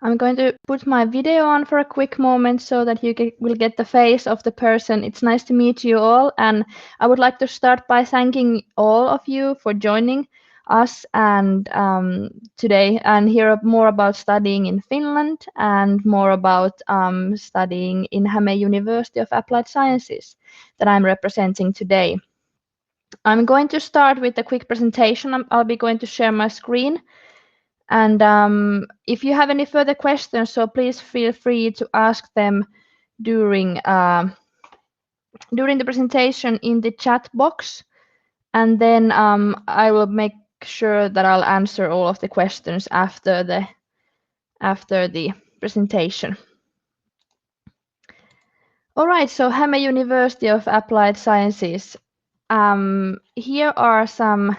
I'm going to put my video on for a quick moment so that you will get the face of the person. It's nice to meet you all, and I would like to start by thanking all of you for joining us and today and hear more about studying in Finland and more about studying in Häme University of Applied Sciences that I'm representing today. I'm going to start with a quick presentation. I'll be going to share my screen. And if you have any further questions, so please feel free to ask them during the presentation in the chat box. And then I will make sure that I'll answer all of the questions after the presentation. All right, so Häme University of Applied Sciences. Here are some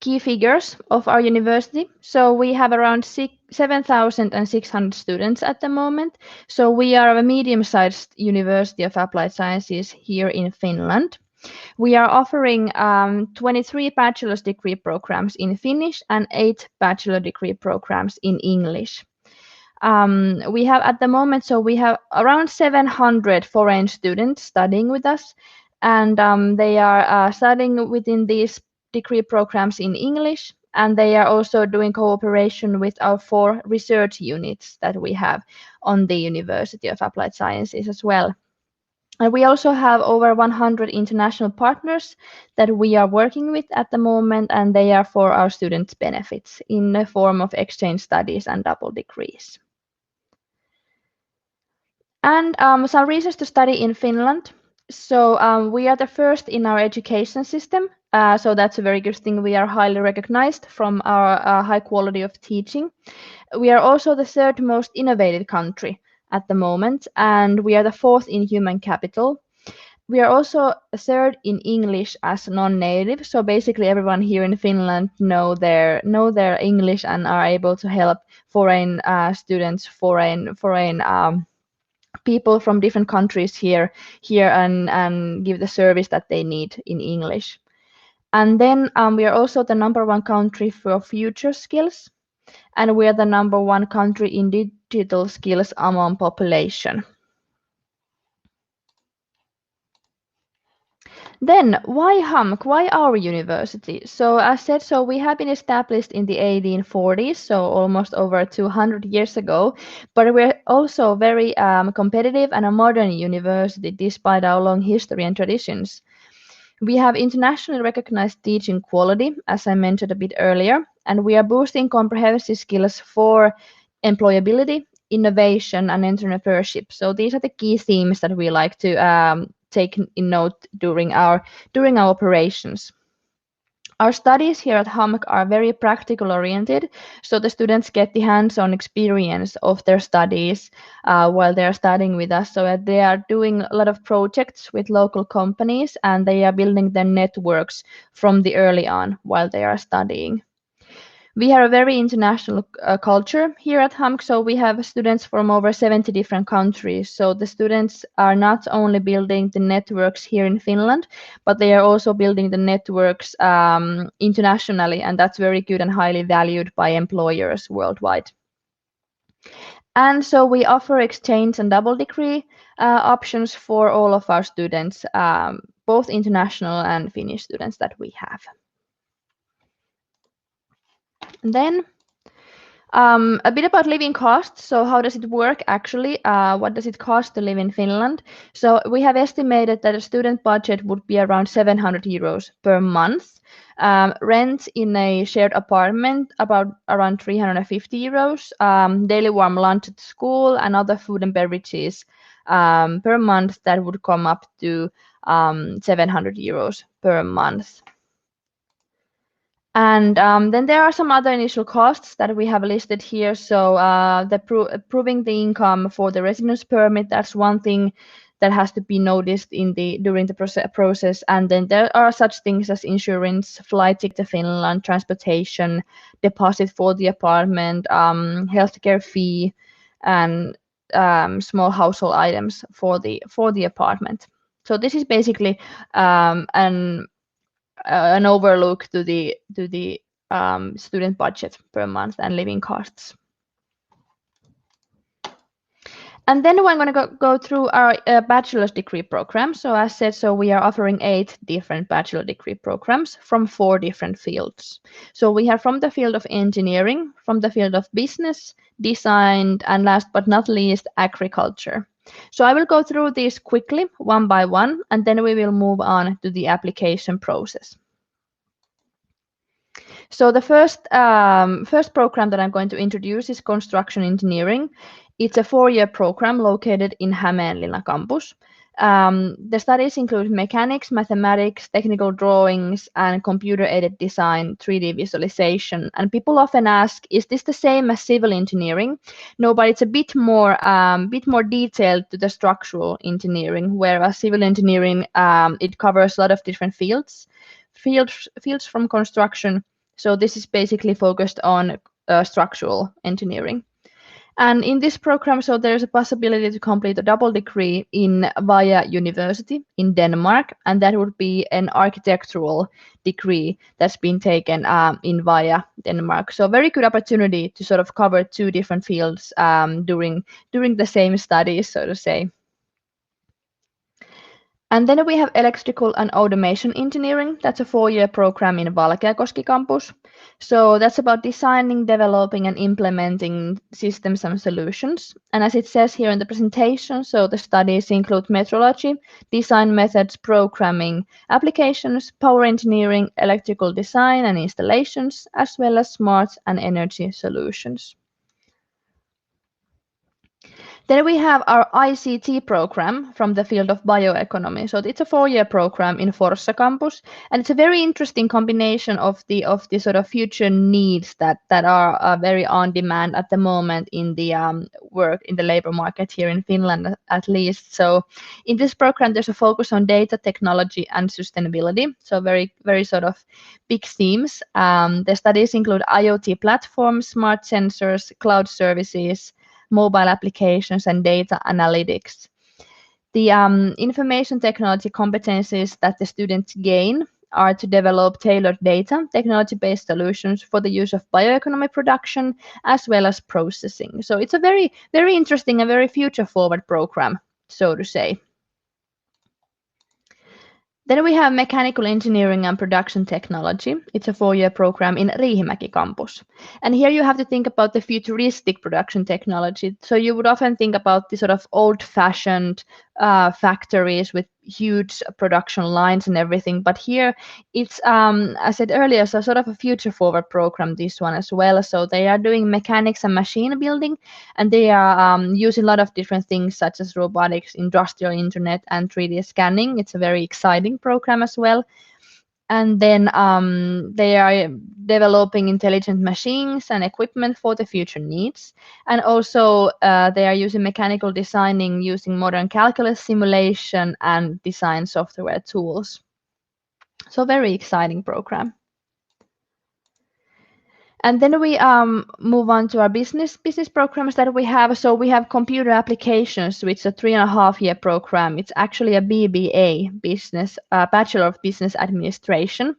key figures of our university. So we have around 7,600 students at the moment. So we are a medium-sized University of Applied Sciences here in Finland. We are offering 23 bachelor's degree programs in Finnish and 8 bachelor degree programs in English. We have at the moment, so we have around 700 foreign students studying with us, and they are studying within these degree programs in English, and they are also doing cooperation with our 4 research units that we have on the University of Applied Sciences as well. And we also have over 100 international partners that we are working with at the moment, and they are for our students' benefits in the form of exchange studies and double degrees. And some reasons to study in Finland. So we are the first in our education system. So that's a very good thing. We are highly recognized from our high quality of teaching. We are also the 3rd most innovative country at the moment, and we are the 4th in human capital. We are also 3rd in English as non-native. So basically everyone here in Finland know their English and are able to help foreign students, foreign people from different countries here and give the service that they need in English. And then we are also the #1 country for future skills, and we are the #1 country in digital skills among population. Then why HAMK? Why our university? So as said, so we have been established in the 1840s, so almost over 200 years ago, but we're also very competitive and a modern university despite our long history and traditions. We have internationally recognized teaching quality, as I mentioned a bit earlier, and we are boosting comprehensive skills for employability, innovation, and entrepreneurship. So these are the key themes that we like to take in note during our operations. Our studies here at HAMK are very practical oriented, so the students get the hands-on experience of their studies while they are studying with us. So they are doing a lot of projects with local companies, and they are building their networks from the early on while they are studying. We have a very international culture here at HAMK, so we have students from over 70 different countries. So the students are not only building the networks here in Finland, but they are also building the networks internationally, and that's very good and highly valued by employers worldwide. And so we offer exchange and double degree options for all of our students, both international and Finnish students that we have. And then a bit about living costs. So how does it work actually? What does it cost to live in Finland? So we have estimated that a student budget would be around 700 euros per month. Rent in a shared apartment about around 350 euros. Daily warm lunch at school and other food and beverages per month, that would come up to 700 euros per month. And then there are some other initial costs that we have listed here. So proving the income for the residence permit, that's one thing that has to be noticed during the process. And then there are such things as insurance, flight ticket to Finland, transportation, deposit for the apartment, healthcare fee, and small household items for the apartment. So this is basically an overlook to the student budget per month and living costs. And then I'm going to go through our bachelor's degree program. So as said, so we are offering 8 different bachelor degree programs from 4 different fields. So we have from the field of engineering, from the field of business, design, and last but not least, agriculture. So I will go through these quickly, one by one, and then we will move on to the application process. So the first program that I'm going to introduce is construction engineering. It's a 4-year program located in Hämeenlinna campus. The studies include mechanics, mathematics, technical drawings, and computer-aided design, 3D visualization. And people often ask, is this the same as civil engineering? No, but it's a bit more detailed to the structural engineering, whereas civil engineering it covers a lot of different fields from construction. So this is basically focused on structural engineering. And in this program, so there's a possibility to complete a double degree in VIA University in Denmark, and that would be an architectural degree that's been taken in VIA Denmark. So very good opportunity to sort of cover 2 different fields during the same studies, so to say. And then we have electrical and automation engineering. That's a 4-year program in Valkeakoski campus. So that's about designing, developing, and implementing systems and solutions. And as it says here in the presentation, so the studies include metrology, design methods, programming, applications, power engineering, electrical design and installations, as well as smart and energy solutions. Then we have our ICT program from the field of bioeconomy. So it's a 4-year program in Forssa campus, and it's a very interesting combination of the sort of future needs that are very on demand at the moment in the work in the labor market here in Finland, at least. So in this program, there's a focus on data technology and sustainability. So very sort of big themes. The studies include IoT platforms, smart sensors, cloud services, mobile applications, and data analytics. The information technology competencies that the students gain are to develop tailored data, technology-based solutions for the use of bioeconomy production, as well as processing. So it's a very interesting and very future-forward program, so to say. Then we have mechanical engineering and production technology. It's a 4-year program in Riihimäki campus. And here you have to think about the futuristic production technology. So you would often think about the sort of old-fashioned factories with huge production lines and everything. But here it's, as I said earlier, so sort of a future-forward program, this one as well. So they are doing mechanics and machine building, and they are using a lot of different things such as robotics, industrial internet, and 3D scanning. It's a very exciting program as well. And then they are developing intelligent machines and equipment for the future needs. And also they are using mechanical designing using modern calculus simulation and design software tools. So very exciting program. And then we move on to our business programs that we have. So we have computer applications, which is a 3.5-year program. It's actually a BBA, Bachelor of Business Administration,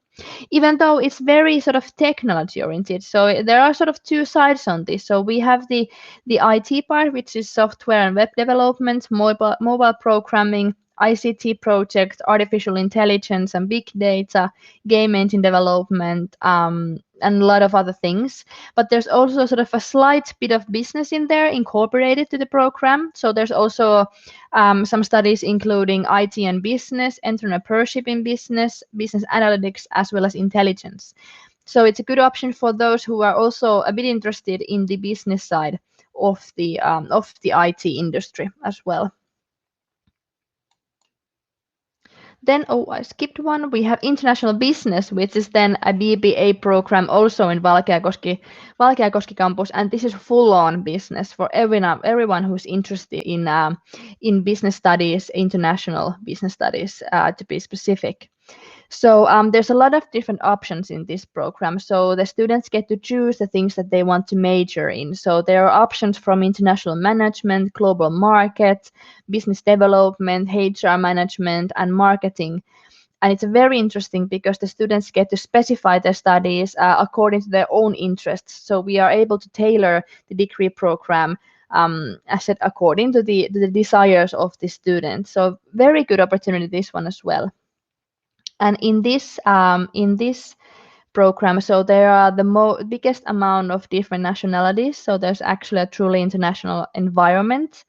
even though it's very sort of technology oriented. So there are sort of 2 sides on this. So we have the IT part, which is software and web development, mobile programming, ICT projects, artificial intelligence and big data, game engine development, and a lot of other things. But there's also sort of a slight bit of business in there incorporated to the program. So there's also some studies including IT and business, entrepreneurship in business, business analytics, as well as intelligence. So it's a good option for those who are also a bit interested in the business side of the IT industry as well. Then, I skipped one. We have international business, which is then a BBA program also in Valkeakoski campus, and this is full-on business for everyone who's interested in business studies, international business studies, to be specific. So there's a lot of different options in this program. So the students get to choose the things that they want to major in. So there are options from international management, global market, business development, HR management, and marketing. And it's very interesting because the students get to specify their studies according to their own interests. So we are able to tailor the degree program as said, according to the desires of the student. So very good opportunity, this one as well. And in this program, so there are the biggest amount of different nationalities. So there's actually a truly international environment.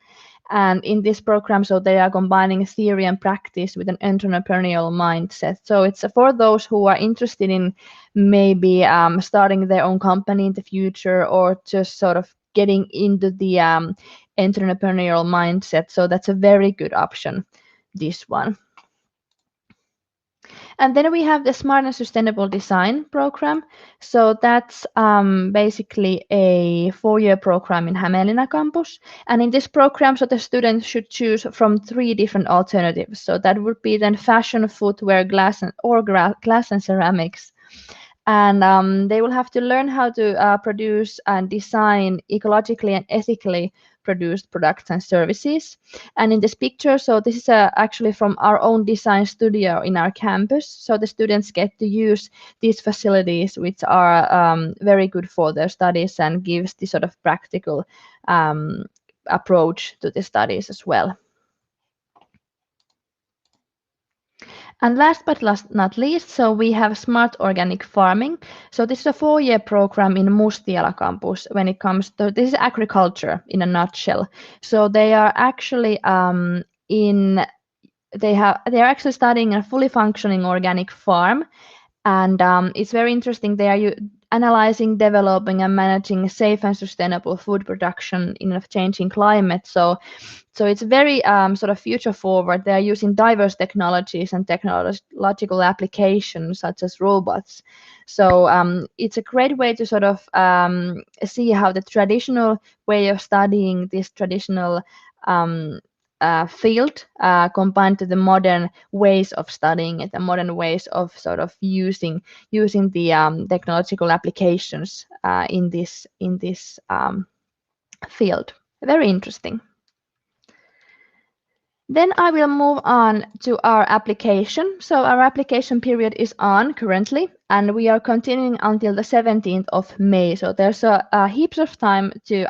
And in this program, so they are combining theory and practice with an entrepreneurial mindset. So it's for those who are interested in maybe starting their own company in the future, or just sort of getting into the entrepreneurial mindset. So that's a very good option, this one. And then we have the Smart and Sustainable Design program. So that's basically a 4-year program in Hämeenlinna campus. And in this program, so the students should choose from 3 different alternatives. So that would be then fashion, footwear, glass and ceramics. And they will have to learn how to produce and design ecologically and ethically produced products and services. And in this picture, so this is actually from our own design studio in our campus. So the students get to use these facilities, which are very good for their studies and gives the sort of practical approach to the studies as well. And last but not least, so we have Smart Organic Farming. So this is a 4-year program in Mustiala campus when it comes to, this is agriculture in a nutshell. So they are actually they are actually studying a fully functioning organic farm. And it's very interesting. They are analyzing, developing, and managing safe and sustainable food production in a changing climate. So it's very sort of future forward. They are using diverse technologies and technological applications such as robots. So it's a great way to sort of see how the traditional way of studying this traditional field combined to the modern ways of studying it, the modern ways of sort of using the technological applications in this field. Very interesting. Then I will move on to our application. So our application period is on currently, and we are continuing until the 17th of May. So there's a heaps of time to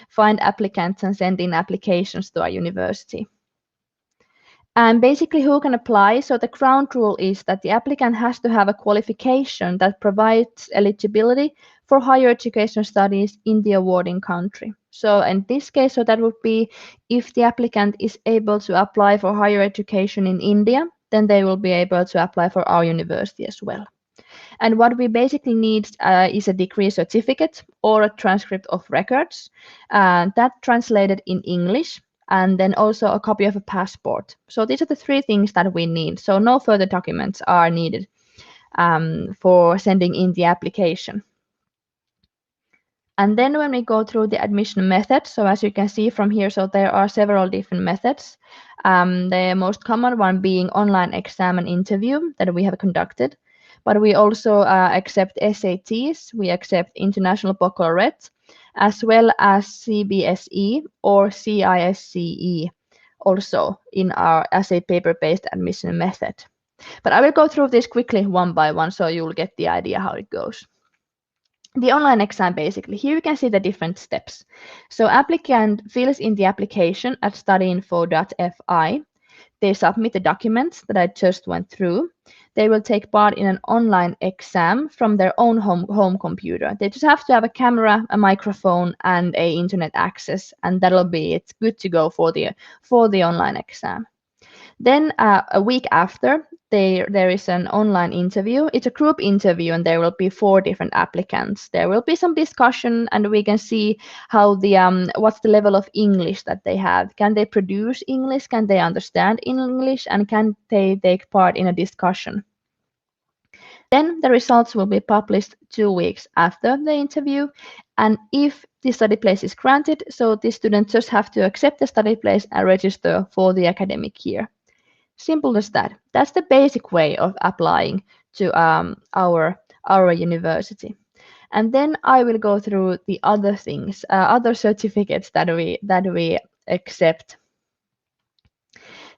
find applicants and send in applications to our university. And basically who can apply? So the ground rule is that the applicant has to have a qualification that provides eligibility for higher education studies in the awarding country. So in this case, so that would be if the applicant is able to apply for higher education in India, then they will be able to apply for our university as well. And what we basically need is a degree certificate or a transcript of records that translated in English, and then also a copy of a passport. So these are the 3 things that we need. So no further documents are needed for sending in the application. And then when we go through the admission methods, so as you can see from here, so there are several different methods. The most common one being online exam and interview that we have conducted. But we also accept SATs, we accept International Baccalaureate, as well as CBSE or CISCE also in our as a paper-based admission method. But I will go through this quickly one by one so you'll get the idea how it goes. The online exam, basically, here you can see the different steps. So applicant fills in the application at studyinfo.fi. They submit the documents that I just went through. They will take part in an online exam from their own home computer. They just have to have a camera, a microphone, and a internet access, and that'll be it's good to go for the online exam. Then a week after, there is an online interview. It's a group interview, and there will be 4 different applicants. There will be some discussion, and we can see how what's the level of English that they have. Can they produce English? Can they understand English? And can they take part in a discussion? Then the results will be published 2 weeks after the interview. And if the study place is granted, so the students just have to accept the study place and register for the academic year. Simple as that. That's the basic way of applying to our university. And then I will go through the other things, other certificates that we accept.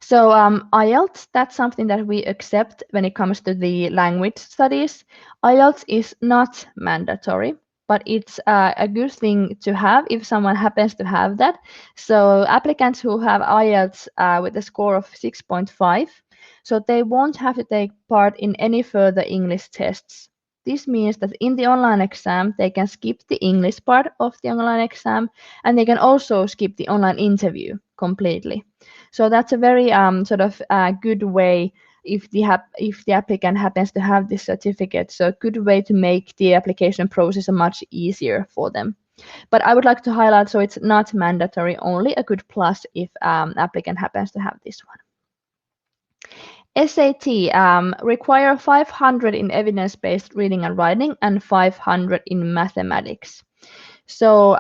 So IELTS, that's something that we accept when it comes to the language studies. IELTS is not mandatory. but it's a good thing to have if someone happens to have that. So applicants who have IELTS with a score of 6.5, so they won't have to take part in any further English tests. This means that in the online exam, they can skip the English part of the online exam, and they can also skip the online interview completely. So that's a very sort of good way if the applicant happens to have this certificate. So a good way to make the application process much easier for them. But I would like to highlight, so it's not mandatory, only a good plus if applicant happens to have this one. SAT require 500 in evidence-based reading and writing and 500 in mathematics. So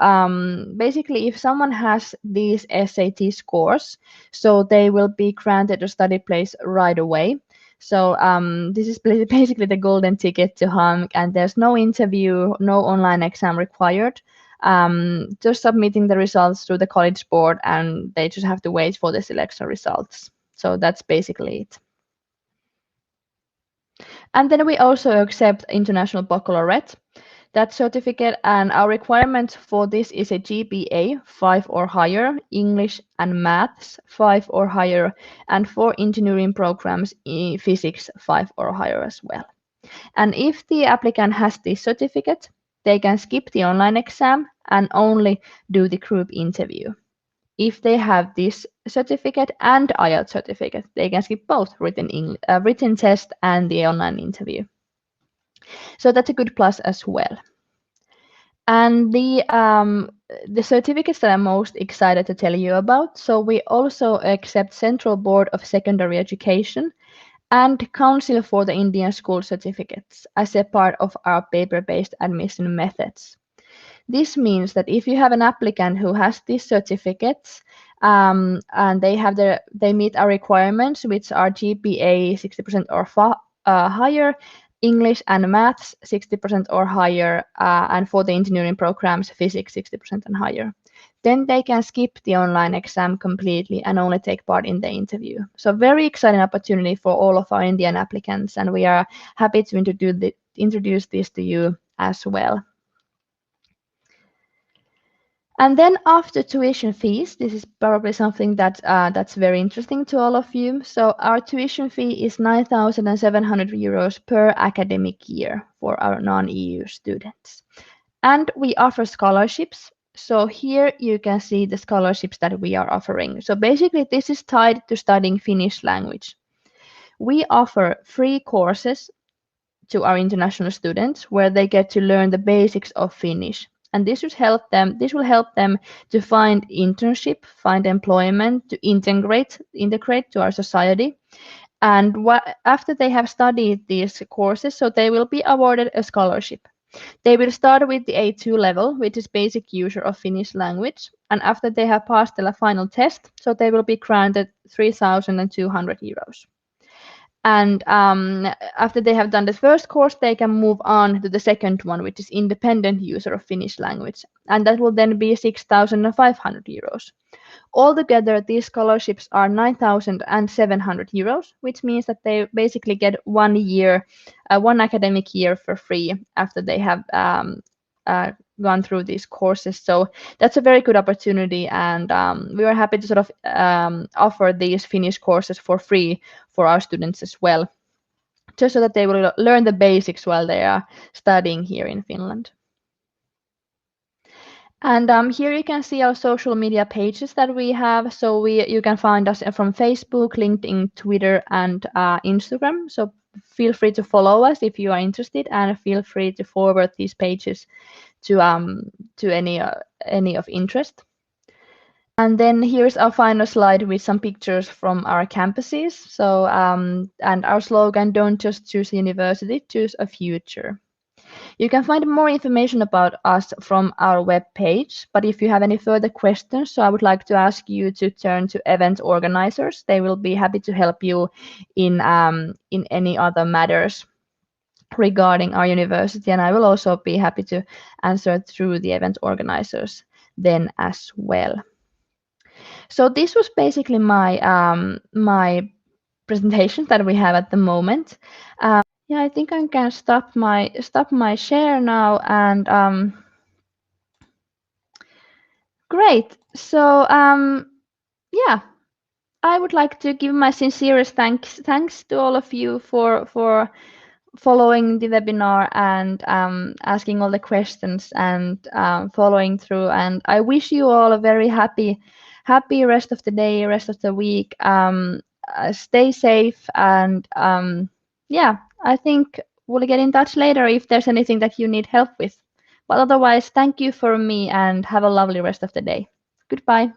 basically, if someone has these SAT scores, so they will be granted a study place right away. So this is basically the golden ticket to HUMC, and there's no interview, no online exam required. Just submitting the results to the college board, and they just have to wait for the selection results. So that's basically it. And then we also accept International Baccalaureate, that certificate, and our requirement for this is a GPA 5 or higher, English and Maths 5 or higher, and for engineering programs, Physics 5 or higher as well. And if the applicant has this certificate, they can skip the online exam and only do the group interview. If they have this certificate and IELTS certificate, they can skip both written test and the online interview. So that's a good plus as well. And the certificates that I'm most excited to tell you about. So we also accept Central Board of Secondary Education and Council for the Indian School Certificates as a part of our paper-based admission methods. This means that if you have an applicant who has these certificates and they meet our requirements, which are GPA 60% or higher, English and Maths 60% or higher, and for the engineering programs, Physics 60% and higher, then they can skip the online exam completely and only take part in the interview. So very exciting opportunity for all of our Indian applicants, and we are happy to introduce this to you as well. And then after tuition fees, this is probably something that's very interesting to all of you. So our tuition fee is 9,700 euros per academic year for our non-EU students. And we offer scholarships. So here you can see the scholarships that we are offering. So basically this is tied to studying Finnish language. We offer free courses to our international students where they get to learn the basics of Finnish. And this will help them to find internship, find employment, to integrate to our society. And after they have studied these courses, so they will be awarded a scholarship. They will start with the A2 level, which is basic user of Finnish language. And after they have passed the final test, so they will be granted 3,200 euros. And after they have done the first course, they can move on to the second one, which is independent user of Finnish language. And that will then be 6,500 euros. Altogether, these scholarships are 9,700 euros, which means that they basically get 1 year, one academic year for free after they have gone through these courses. So that's a very good opportunity, and we are happy to sort of offer these Finnish courses for free for our students as well, just so that they will learn the basics while they are studying here in Finland. And here you can see our social media pages that we have. So you can find us from Facebook, LinkedIn, Twitter, and Instagram. So feel free to follow us if you are interested, and feel free to forward these pages to any of interest. And then here's our final slide with some pictures from our campuses. So and our slogan, don't just choose a university, choose a future. You can find more information about us from our webpage, but if you have any further questions, so I would like to ask you to turn to event organizers. They will be happy to help you in any other matters regarding our university, and I will also be happy to answer through the event organizers then as well. So this was basically my my presentation that we have at the moment. Yeah, I think I can stop my share now, and great. So yeah, I would like to give my sincerest thanks to all of you for following the webinar and asking all the questions and following through. And I wish you all a very happy rest of the day, rest of the week. Stay safe, and yeah, I think we'll get in touch later if there's anything that you need help with. But otherwise, thank you for me and have a lovely rest of the day. Goodbye.